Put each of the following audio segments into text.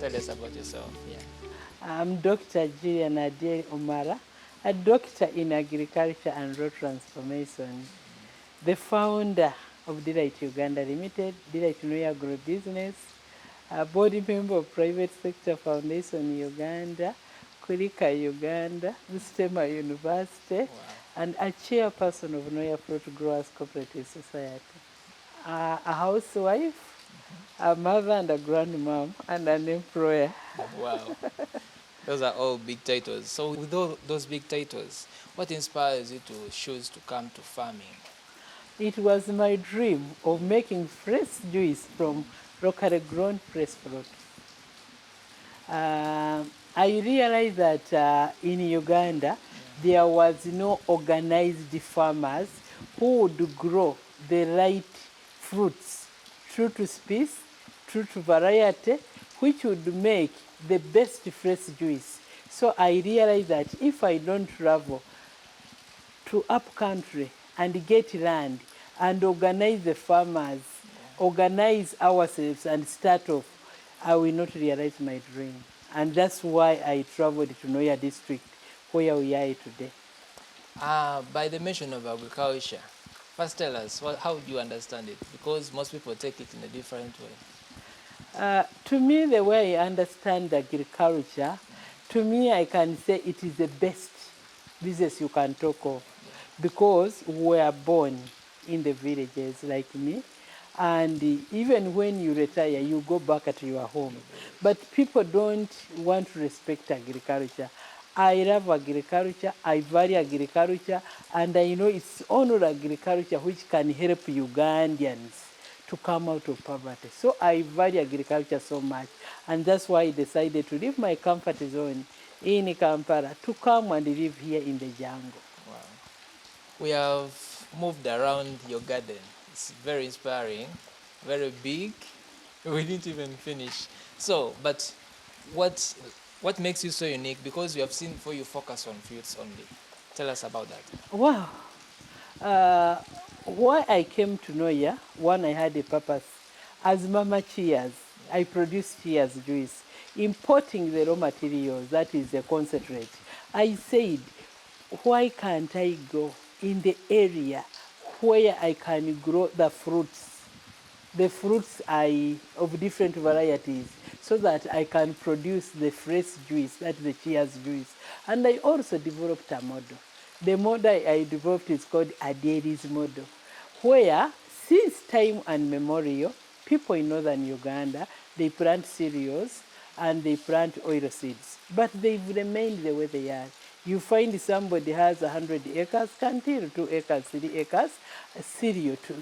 Tell us about yourself. Yeah. I'm Dr. Julian Ade Omara, a doctor in agriculture and road transformation, the founder of Delight Uganda Limited, Delight Noi Agrobusiness, a board member of Private Sector Foundation Uganda, Kurika Uganda, Bustema University, Wow. and a chairperson of Noya Fruit Growers Cooperative Society. A housewife, a mother and a grandmom, and an employer. Wow. Those are all big titles. So with all those big titles, what inspires you to choose to come to farming? It was my dream of making fresh juice from locally grown fresh fruit. I realized that in Uganda, there was no organized farmers who would grow the right fruits, true to species, true to variety, which would make the best fresh juice. So I realized that if I don't travel to up country and get land and organize the farmers, organize ourselves and start off, I will not realize my dream. And that's why I traveled to Noya district, where we are today. By the mention of agriculture, first tell us, how do you understand it? Because most people take it in a different way. To me, the way I understand agriculture, to me, I can say it is the best business you can talk of, because we are born in the villages like me, and even when you retire, you go back to your home. But people don't want to respect agriculture. I love agriculture, I value agriculture, and I know it's only agriculture which can help Ugandans to come out of poverty. So I value agriculture so much, and that's why I decided to leave my comfort zone in Kampala to come and live here in the jungle. Wow. We have moved around your garden. It's very inspiring, very big. We didn't even finish. So, but what makes you so unique? Because we have seen before you focus on fruits only. Tell us about that. Wow. Uh, why I came to Noya, one, I had a purpose. As Mama Cheers, I produce Cheers juice, importing the raw materials, that is the concentrate. I said, why can't I go in the area where I can grow the fruits? The fruits I of different varieties, so that I can produce the fresh juice, that's the Cheers juice. And I also developed a model. The model I developed is called a dairies model, where since time and memorial, people in northern Uganda, they plant cereals and they plant oil seeds, but they've remained the way they are. You find somebody has 100 acres, can till 2 acres, 3 acres, cereal to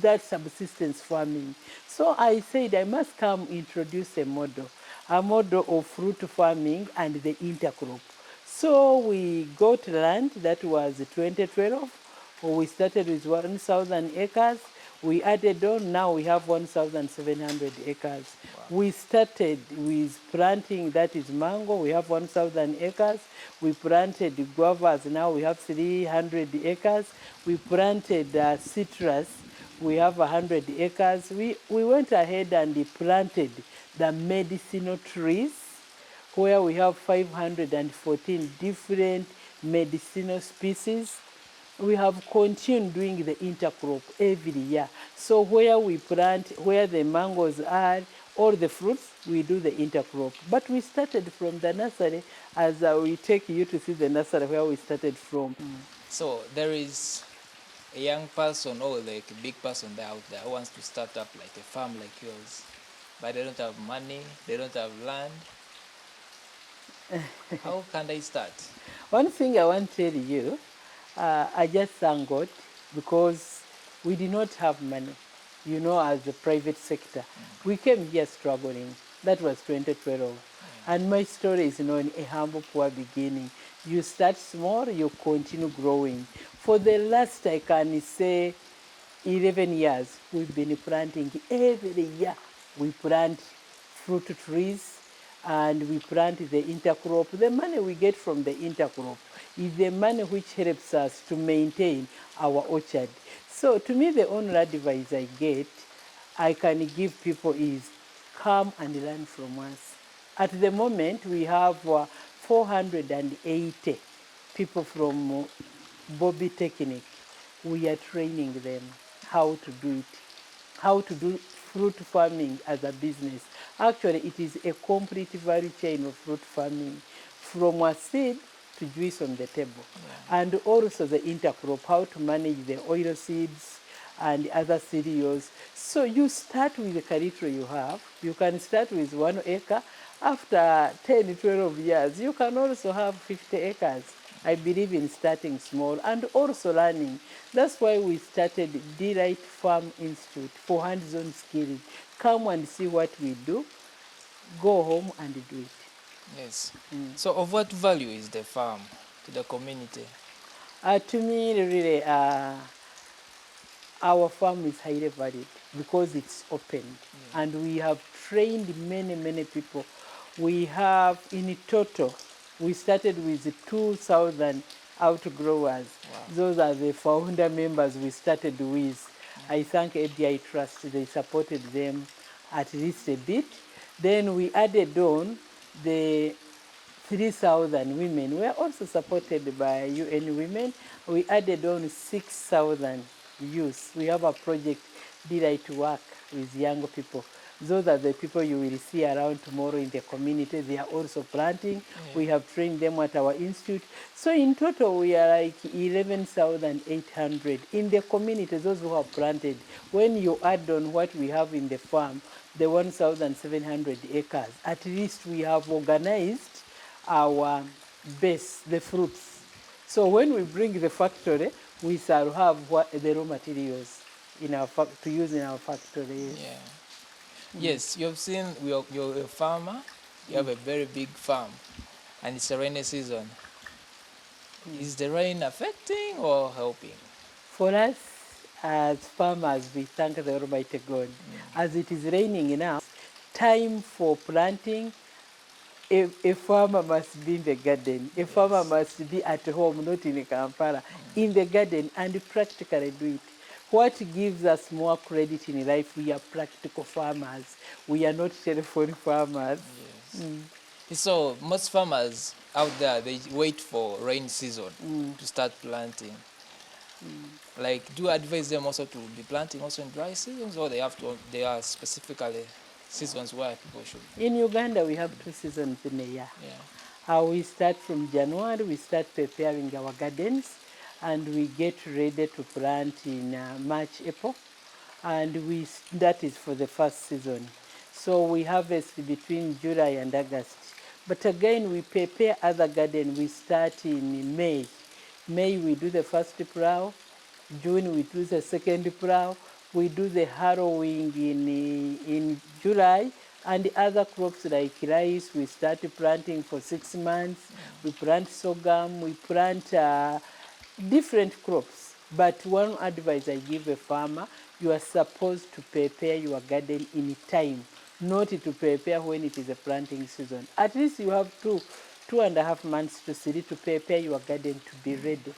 that subsistence farming. So I said I must come introduce a model of fruit farming and the intercrop. So we got land, that was 2012. We started with 1,000 acres. We added on, now we have 1,700 acres. Wow. We started with planting, that is mango, we have 1,000 acres. We planted guavas, now we have 300 acres. We planted citrus, we have 100 acres. We went ahead and planted the medicinal trees, where we have 514 different medicinal species. We have continued doing the intercrop every year. So where we plant, where the mangoes are, all the fruits, we do the intercrop. But we started from the nursery, as we take you to see the nursery where we started from. So there is a young person or like a big person out there who wants to start up like a farm like yours, but they don't have money, they don't have land. How can they start? One thing I want to tell you, I just thank God, because we did not have money, you know, as a private sector. We came here struggling. That was 2012. And my story is, you know, in a humble, poor beginning. You start small, you continue growing. For the last, I can say, 11 years, we've been planting every year. We plant fruit trees and we plant the intercrop. The money we get from the intercrop is the money which helps us to maintain our orchard. So to me, the only advice I get, I can give people is come and learn from us. At the moment, we have 480 people from Bobby Technique. We are training them how to do it, how to do fruit farming as a business. Actually, it is a complete value chain of fruit farming, from a seed to juice on the table. Yeah. And also the intercrop, how to manage the oil seeds and other cereals. So you start with the calypso you have. You can start with 1 acre. After 10, 12 years, you can also have 50 acres. I believe in starting small and also learning. That's why we started Delight Farm Institute for hands-on skills. Come and see what we do, go home and do it. Yes. So of what value is the farm to the community? To me, really, our farm is highly valued because it's open. Yeah. And we have trained many, many people. We have, in total, we started with 2,000 outgrowers. Wow. Those are the founder members we started with. I thank ABI Trust, they supported them at least a bit. Then we added on the 3,000 women. We are also supported by UN Women. We added on 6,000 youth. We have a project, Delight Work, with young people. Those are the people you will see around tomorrow in the community. They are also planting. Yeah. We have trained them at our institute. So in total, we are like 11,800 in the community, those who have planted. When you add on what we have in the farm, the 1,700 acres, at least we have organized our base, the fruits. So when we bring the factory, we shall have the raw materials in our to use in our factory. Yeah. Yes, you have seen you're a farmer, you have a very big farm, and it's a rainy season. Is the rain affecting or helping? For us, as farmers, we thank the Almighty God. As it is raining now, time for planting, a farmer must be in the garden. A farmer must be at home, not in Kampala, in the garden, and practically do it. What gives us more credit in life, we are practical farmers. We are not telephone farmers. Yes. So most farmers out there, they wait for rain season to start planting. Like, do you advise them also to be planting also in dry seasons, or they are specifically seasons where people should? In Uganda, we have 2 seasons in a year. Yeah. We start from January, we start preparing our gardens, and we get ready to plant in March, April, and that is for the first season. So we harvest between July and August. But again, we prepare other garden. We start in May. May we do the first plow. June we do the second plow. We do the harrowing in July, and other crops like rice, we start planting for 6 months. We plant sorghum, we plant different crops. But one advice I give a farmer, you are supposed to prepare your garden in time, not to prepare when it is a planting season. At least you have 2.5 months to prepare your garden to be ready.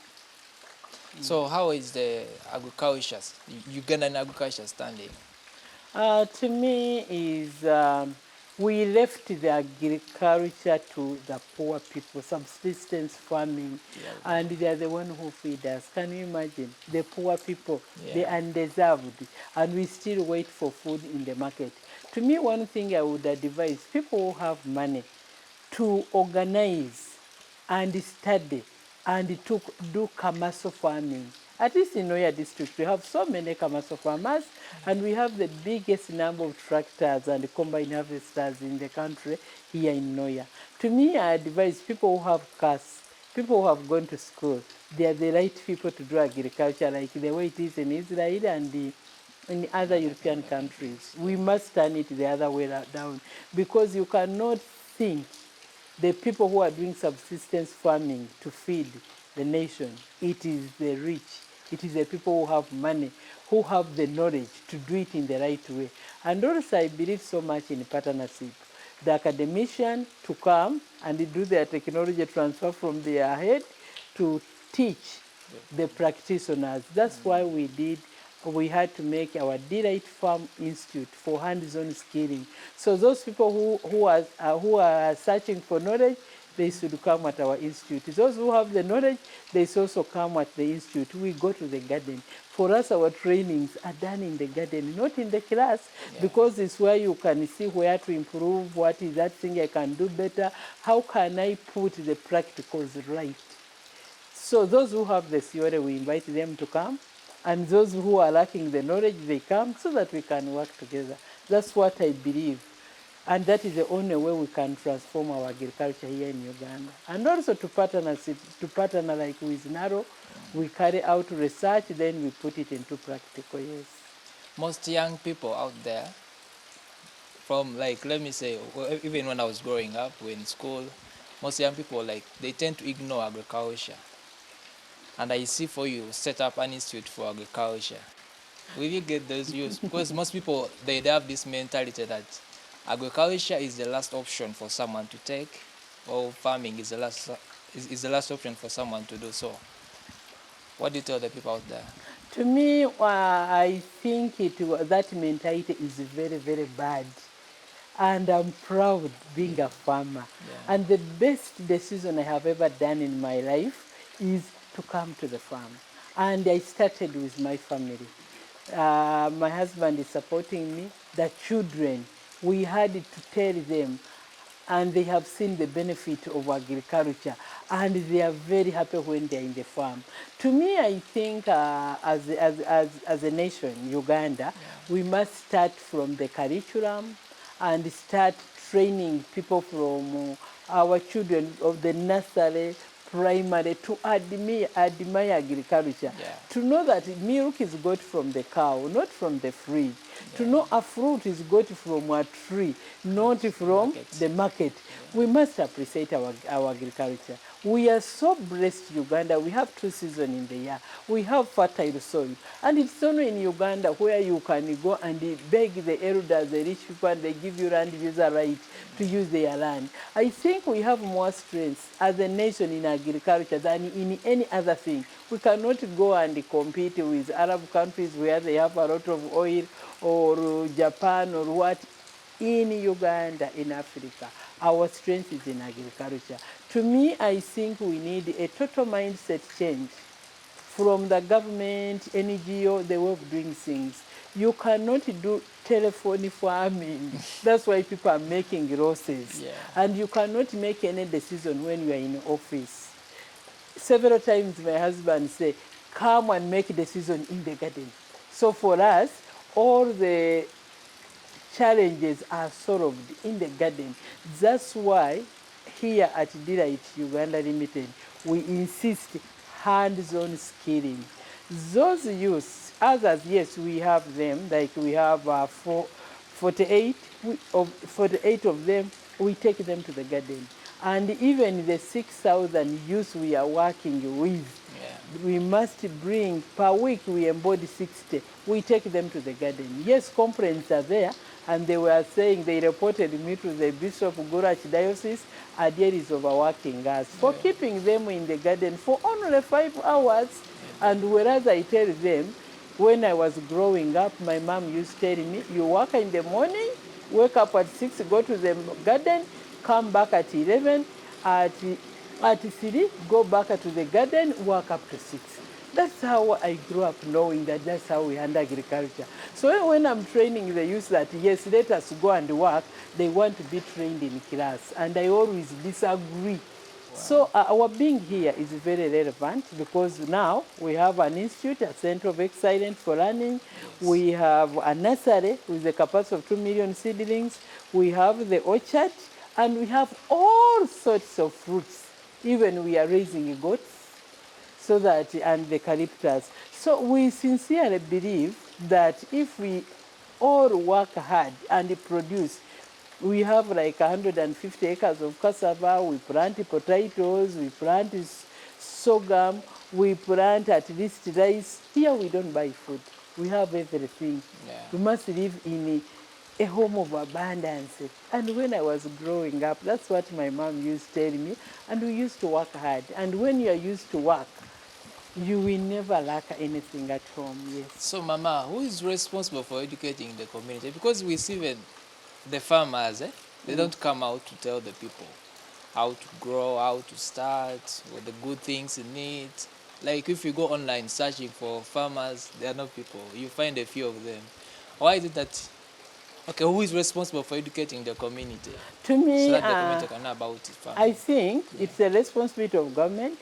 So how is the agriculture, Ugandan agriculture standing? To me is we left the agriculture to the poor people, subsistence farming, and they are the one who feed us. Can you imagine? The poor people, the undeserved, and we still wait for food in the market. To me, one thing I would advise people who have money to organize and study and to do commercial farming. At least in Noya district, we have so many commercial farmers, and we have the biggest number of tractors and combine harvesters in the country here in Noya. To me, I advise people who have cars, people who have gone to school, they are the right people to do agriculture like the way it is in Israel and in other European countries. We must turn it the other way down, because you cannot think the people who are doing subsistence farming to feed the nation, it is the rich, it is the people who have money, who have the knowledge to do it in the right way. And also I believe so much in partnership. The academician to come and do their technology transfer from their head to teach the practitioners. That's why we did we had to make our Delight Farm Institute for hands-on skilling. So those people who are searching for knowledge, they should come at our institute. Those who have the knowledge, they should also come at the institute. We go to the garden. For us, our trainings are done in the garden, not in the class, because it's where you can see where to improve, what is that thing I can do better, how can I put the practicals right. So those who have the theory, we invite them to come, and those who are lacking the knowledge, they come so that we can work together. That's what I believe. And that is the only way we can transform our agriculture here in Uganda. And also to partner like with NARO, we carry out research, then we put it into practical use. Most young people out there, from like, let me say, even when I was growing up, in school, most young people, like, they tend to ignore agriculture. And I see for you, set up an institute for agriculture. Will you get those views? Because most people, they have this mentality that agriculture is the last option for someone to take, or farming is the last option for someone to do so. What do you tell the people out there? To me, I think that mentality is very, very bad. And I'm proud being a farmer. Yeah. And the best decision I have ever done in my life is to come to the farm. And I started with my family. My husband is supporting me. The children, we had to tell them, and they have seen the benefit of agriculture, and they are very happy when they are in the farm. To me, I think as a nation, Uganda, we must start from the curriculum and start training people from our children of the nursery, primary, to admire agriculture. Yeah. To know that milk is got from the cow, not from the fridge. To know a fruit is got from a tree, not from the market. We must appreciate our agriculture. We are so blessed, Uganda. We have 2 seasons in the year. We have fertile soil. And it's only in Uganda where you can go and beg the elders, the rich people, and they give you land user right to use their land. I think we have more strength as a nation in agriculture than in any other thing. We cannot go and compete with Arab countries where they have a lot of oil, or Japan, or what. In Uganda, in Africa, our strength is in agriculture. To me, I think we need a total mindset change from the government, NGO, the way of doing things. You cannot do telephone farming. That's why people are making losses. Yeah. And you cannot make any decision when you are in office. Several times my husband say, come and make a decision in the garden. So for us, all the challenges are solved in the garden. That's why here at Delight Uganda Limited, we insist hands-on skilling. Those youths, others, yes, we have them, like we have 48 of them, we take them to the garden. And even the 6,000 youths we are working with, we must bring, per week we embody 60. We take them to the garden. Yes, complaints are there, and they were saying, they reported me to the Bishop of Gurach Diocese, Adiel is overworking us for keeping them in the garden for only 5 hours. And whereas I tell them, when I was growing up, my mom used to tell me, you work in the morning, wake up at 6, go to the garden, come back at 11, at 3, go back to the garden, work up to 6. That's how I grew up knowing that that's how we handle agriculture. So when I'm training the youth that, yes, let us go and work, they want to be trained in class. And I always disagree. Wow. So our being here is very relevant because now we have an institute, a center of excellence for learning. Yes. We have a nursery with a capacity of 2 million seedlings. We have the orchard, and we have all sorts of fruits. Even we are raising goats, so that, and the eucalyptus. So we sincerely believe that if we all work hard and produce, we have like 150 acres of cassava, we plant potatoes, we plant sorghum, we plant at least rice. Here we don't buy food. We have everything. Yeah. We must live in a home of abundance. And when I was growing up, that's what my mom used to tell me. And we used to work hard. And when you are used to work, You will never lack anything at home, yes. So, Mama, who is responsible for educating the community? Because we see even the farmers, they don't come out to tell the people how to grow, how to start, what the good things in it. Like if you go online searching for farmers, there are no people. You find a few of them. Why is it that, okay, who is responsible for educating the community To so me, that the community can know about I farming? think it's a responsibility of government,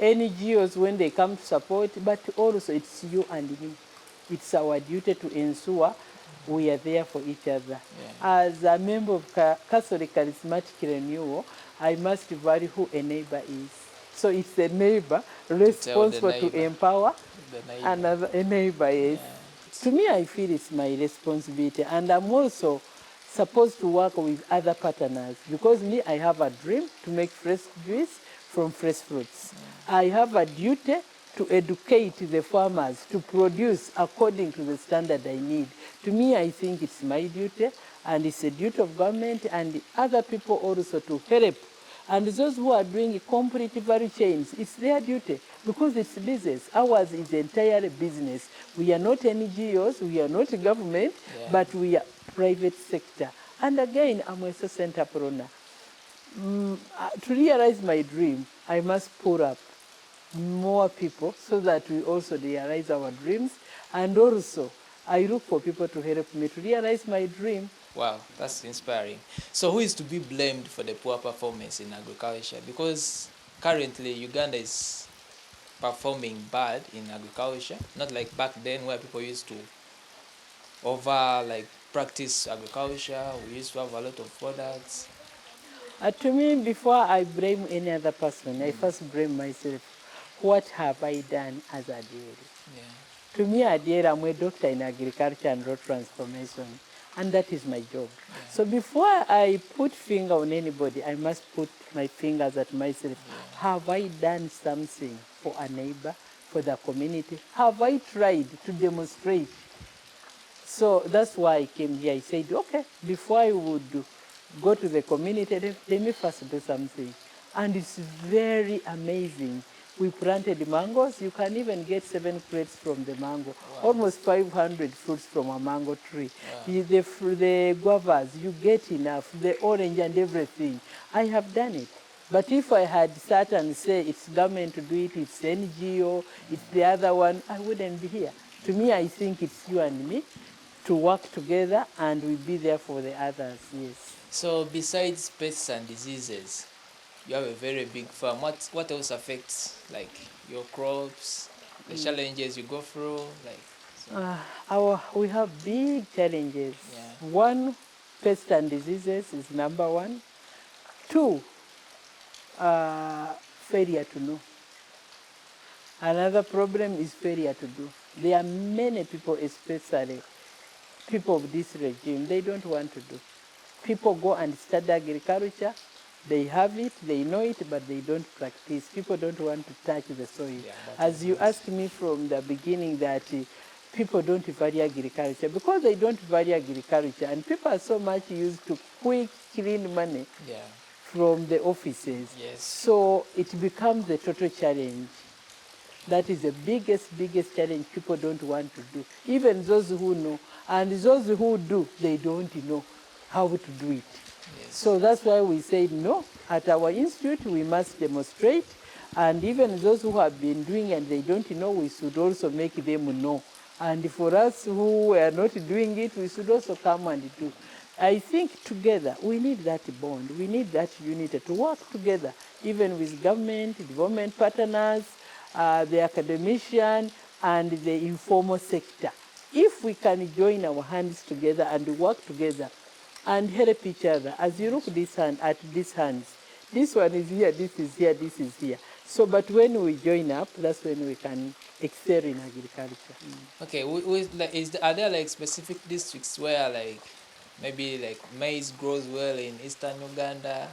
NGOs when they come to support, but also it's you and me. It's our duty to ensure we are there for each other. Yeah. As a member of Catholic Charismatic Renewal, I must value who a neighbor is. So it's a neighbor To tell the responsible to neighbor, empower the neighbor. another a neighbor. Yes. Yeah. To me, I feel it's my responsibility, and I'm also supposed to work with other partners because me, I have a dream to make fresh juice from fresh fruits. I have a duty to educate the farmers to produce according to the standard I need. To me, I think it's my duty, and it's a duty of government and other people also to help. And those who are doing complete value chains, it's their duty because it's business. Ours is entirely business. We are not NGOs, we are not government, Yeah. but we are private sector. And again, I'm a social entrepreneur. To realize my dream, I must pull up more people so that we also realize our dreams. And also, I look for people to help me to realize my dream. Wow, that's inspiring. So who is to be blamed for the poor performance in agriculture? Because currently Uganda is performing bad in agriculture, not like back then where people used to over like practice agriculture. We used to have a lot of products. To me, before I blame any other person, I first blame myself. What have I done as a dairy? Yeah. To me, a dairy, I'm a doctor in agriculture and road transformation, and that is my job. Yeah. So before I put finger on anybody, I must put my fingers at myself. Yeah. Have I done something for a neighbor, for the community? Have I tried to demonstrate? So that's why I came here. I said, okay, before I would go to the community, let me first do something. And it's very amazing. We planted mangoes. You can even get 7 crates from the mango. Wow. Almost 500 fruits from a mango tree. Wow. The guavas, you get enough. The orange and everything. I have done it. But if I had sat and say it's government to do it, it's NGO, it's the other one, I wouldn't be here. To me, I think it's you and me to work together and we be there for the others, yes. So besides pests and diseases, you have a very big farm. What else affects like your crops, the challenges you go through, like? So. We have big challenges. Yeah. One, pests and diseases is number one. Two, failure to know. Another problem is failure to do. There are many people, especially people of this regime, they don't want to do. People go and study agriculture, they have it, they know it, but they don't practice. People don't want to touch the soil. Yeah, As you asked me from the beginning that people don't value agriculture, because they don't value agriculture, and people are so much used to quick, clean money Yeah. from the offices. Yes. So it becomes a total challenge. That is the biggest challenge people don't want to do. Even those who know. And those who do, they don't know how to do it. Yes. So that's why we said no. At our institute, we must demonstrate. And even those who have been doing and they don't know, we should also make them know. And for us who are not doing it, we should also come and do. I think together, we need that bond. We need that unity to work together, even with government, development partners, the academician, and the informal sector. If we can join our hands together and work together and help each other, as you look at these hands, this one is here, this is here, this is here. So, but when we join up, that's when we can excel in agriculture. Okay, are there like specific districts where like maybe like maize grows well in eastern Uganda,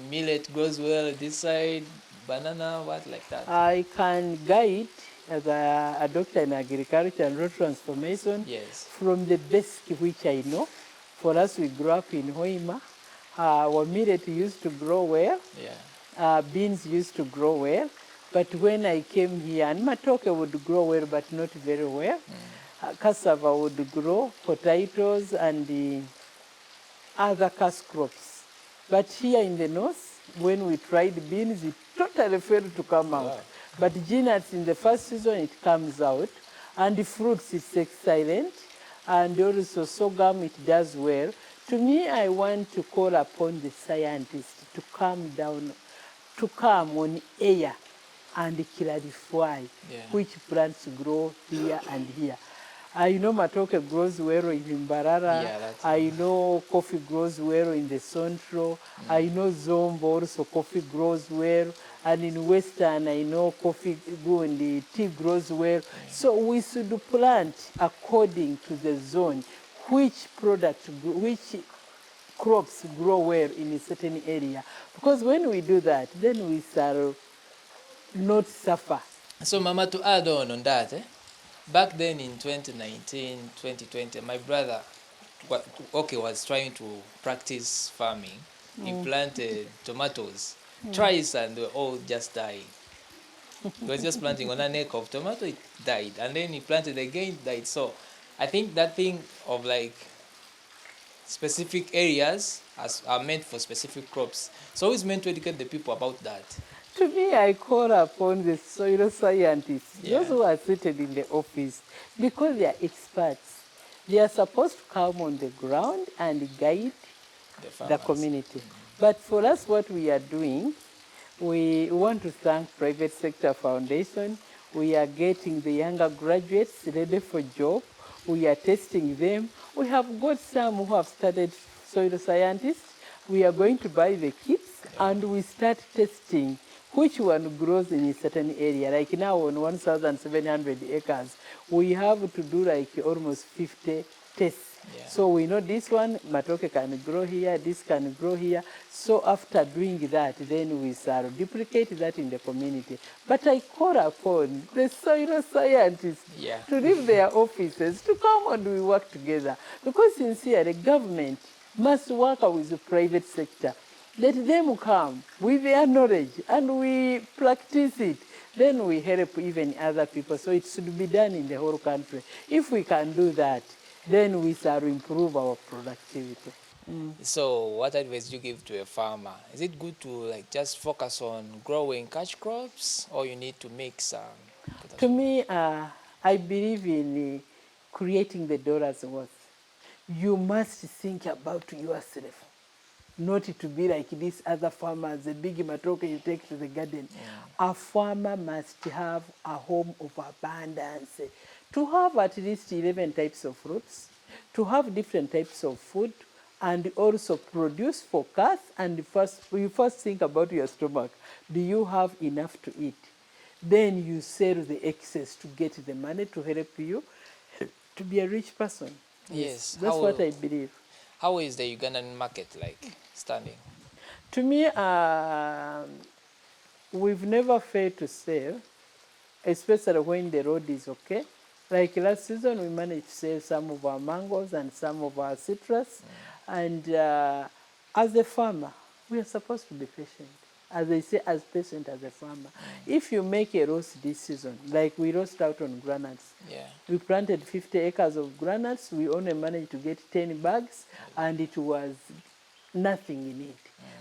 millet grows well this side, banana, what like that? I can guide as a doctor in agriculture and road transformation Yes. from the basic which I know. For us, we grew up in Hoima. Our millet used to grow well. Yeah. Beans used to grow well. But when I came here, and matoke would grow well, but not very well. Cassava would grow, potatoes, and the other cash crops. But here in the north, when we tried beans, it totally failed to come out. Wow. But peanuts in the first season, it comes out. And the fruits, it's excellent. And also sorghum, it does well. To me, I want to call upon the scientists to come down, to come on air and clarify Yeah. which plants grow here and here. I know matoke grows well in Mbarara. Yeah, that's I know coffee grows well in the Central. I know Zombo also coffee grows well. And in Western, I know coffee and the tea grows well. So we should plant according to the zone, which product, which crops grow well in a certain area. Because when we do that, then we shall not suffer. So, Mama, to add on that, back then in 2019, 2020, my brother was trying to practice farming. He planted tomatoes, twice, and they all just died. He was just planting on an acre of tomato, it died. And then he planted again, it died. So I think that thing of like specific areas are meant for specific crops. So always meant to educate the people about that. To me, I call upon the soil scientists, Yeah. those who are seated in the office, because they are experts. They are supposed to come on the ground and guide The the farmers. community. But for us, what we are doing, we want to thank Private Sector Foundation. We are getting the younger graduates ready for job. We are testing them. We have got some who have started soil scientists. We are going to buy the kits and we start testing which one grows in a certain area. Like now on 1,700 acres, we have to do like almost 50 tests. Yeah. So we know this one, matoke can grow here, this can grow here. So after doing that, then we shall duplicate that in the community. But I call upon the soil scientists Yeah. to leave their offices, to come and we work together. Because sincerely, government must work with the private sector. Let them come with their knowledge and we practice it. Then we help even other people. So it should be done in the whole country. If we can do that, then we shall improve our productivity. So what advice do you give to a farmer? Is it good to like just focus on growing cash crops, or you need to mix some? To me, I believe in creating the dollars worth. You must think about yourself, not to be like these other farmers, the big matoke you take to the garden. A farmer must have a home of abundance, to have at least 11 types of fruits, to have different types of food, and also produce for cash. And you first think about your stomach. Do you have enough to eat? Then you sell the excess to get the money to help you to be a rich person. Yes. That's what I believe. How is the Ugandan market like standing? To me, we've never failed to sell, especially when the road is okay. Like last season, we managed to sell some of our mangoes and some of our citrus. And as a farmer, we are supposed to be patient. As I say, as patient as a farmer. If you make a roast this season, like we roast out on granules, Yeah. we planted 50 acres of granules, we only managed to get 10 bags, and it was nothing in it.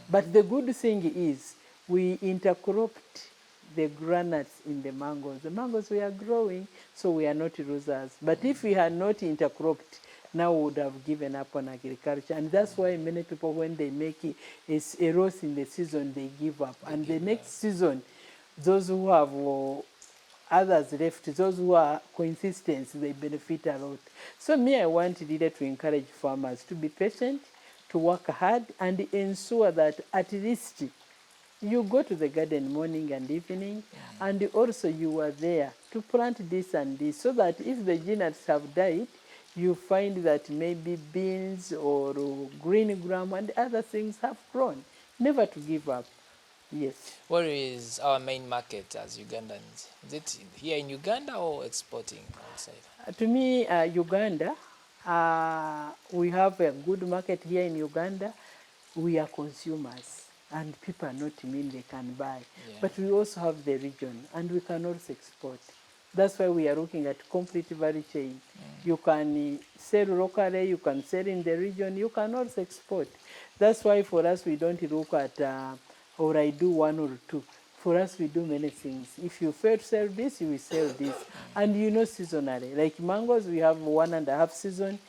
But the good thing is, we intercropped the granules in the mangoes. The mangoes were growing, so we are not losers. But if we had not intercropped, now we would have given up on agriculture. And that's why many people, when they make a roast in the season, they give up. And the next season, those who have others left, those who are consistent, they benefit a lot. So me, I want really to encourage farmers to be patient, to work hard, and ensure that at least you go to the garden morning and evening, and also you are there to plant this and this, so that if the genets have died, you find that maybe beans or green gram and other things have grown. Never to give up. Yes. Where is our main market as Ugandans? Is it here in Uganda or exporting outside? To me, Uganda, we have a good market here in Uganda. We are consumers. and people are not mean they can buy. Yeah. But we also have the region, and we can also export. That's why we are looking at complete value chain. You can sell locally, you can sell in the region, you can also export. That's why for us, we don't look at, or I do one or two. For us, we do many things. If you fail to sell this, you will sell this. And you know seasonally. Like mangoes, we have 1.5 season.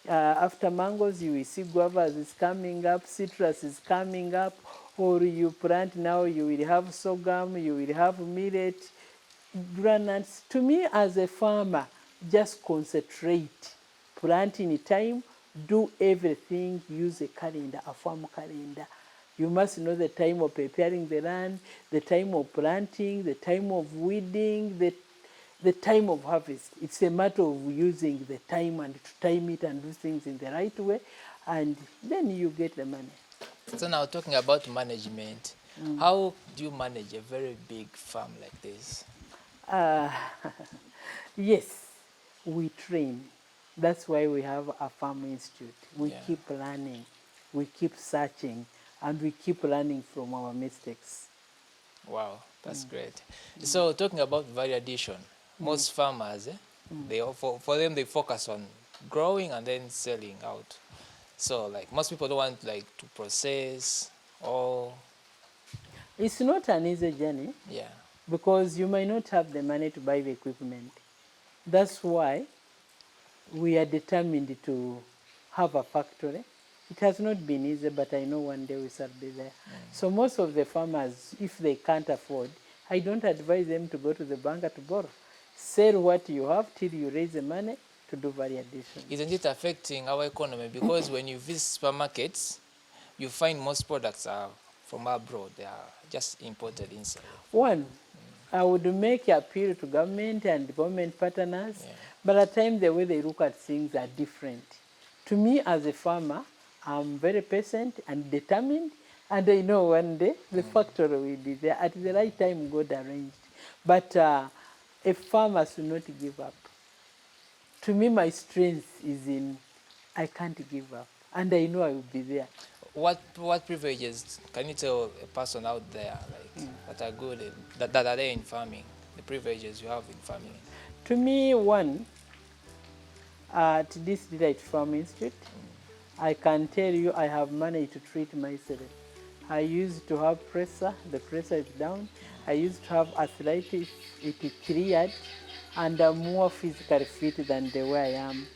After mangoes, you will see guavas is coming up, citrus is coming up, or you plant now, you will have sorghum, you will have millet, granules. To me, as a farmer, just concentrate, plant in time, do everything, use a calendar, a farm calendar. You must know the time of preparing the land, the time of planting, the time of weeding, the time of harvest. It's a matter of using the time and to time it and do things in the right way, and then you get the money. So now talking about management, how do you manage a very big farm like this? Uh, yes, we train. That's why we have a farm institute. We Yeah. keep learning, we keep searching, and we keep learning from our mistakes. Wow, that's great. So talking about value addition, most farmers, for them they focus on growing and then selling out. So like most people don't want like to process or It's not an easy journey yeah. because you might not have the money to buy the equipment. That's why we are determined to have a factory. It has not been easy, but I know one day we shall be there. So most of the farmers, if they can't afford, I don't advise them to go to the bank to borrow. Sell what you have till you raise the money to do value addition. Isn't it affecting our economy? Because when you visit supermarkets, you find most products are from abroad. They are just imported inside. One, I would make appeal to government and government partners, Yeah. but at times the way they look at things are different. To me as a farmer, I'm very patient and determined, and I know one day the factory will be there at the right time God arranged. But a farmer should not give up. To me, my strength is in I can't give up, and I know I will be there. What privileges can you tell a person out there like that are good that are there in farming? The privileges you have in farming. To me, one, at this Delight Farm Institute, I can tell you I have managed to treat myself. I used to have pressure, the pressure is down. I used to have arthritis, it is cleared, and I'm more physically fit than the way I am.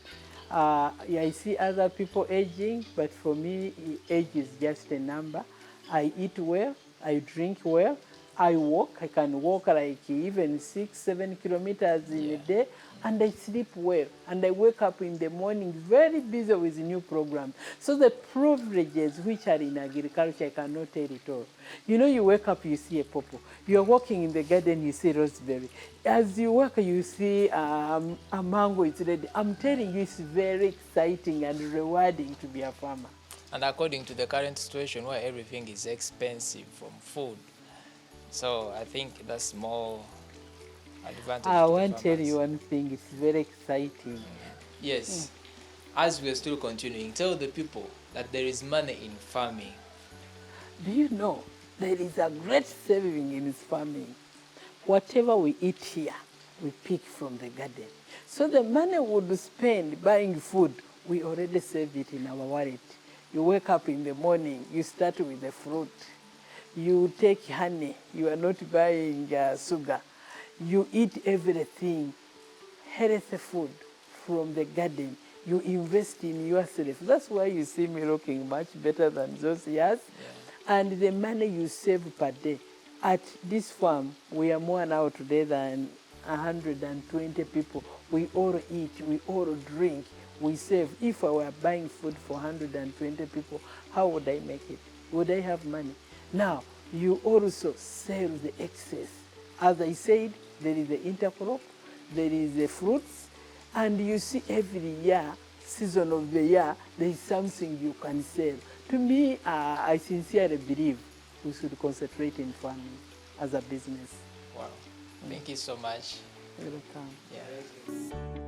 I see other people aging, but for me, age is just a number. I eat well, I drink well, I walk. I can walk like even 6-7 kilometers in a day, and I sleep well. And I wake up in the morning very busy with new programs. So the privileges which are in agriculture, I cannot tell it all. You know, you wake up, you see a pawpaw. You're walking in the garden, you see rosemary. As you walk, you see a mango, it's ready. I'm telling you, it's very exciting and rewarding to be a farmer. And according to the current situation where everything is expensive from food, so I think that's more advantage I to the want to tell farmers. you one thing, it's very exciting. Yes. As we are still continuing, tell the people that there is money in farming. Do you know there is a great saving in farming? Whatever we eat here, we pick from the garden. So the money we would spend buying food, we already save it in our wallet. You wake up in the morning, you start with the fruit. You take honey, you are not buying sugar. You eat everything, healthy food from the garden. You invest in yourself. That's why you see me looking much better than those years. And the money you save per day. At this farm, we are more now today than 120 people. We all eat, we all drink, we save. If I were buying food for 120 people, how would I make it? Would I have money? Now, you also sell the excess. As I said, there is the intercrop, there is the fruits, and you see every year, season of the year, there is something you can sell. To me, I sincerely believe we should concentrate in farming as a business. Wow. Thank you so much. Welcome. Yeah.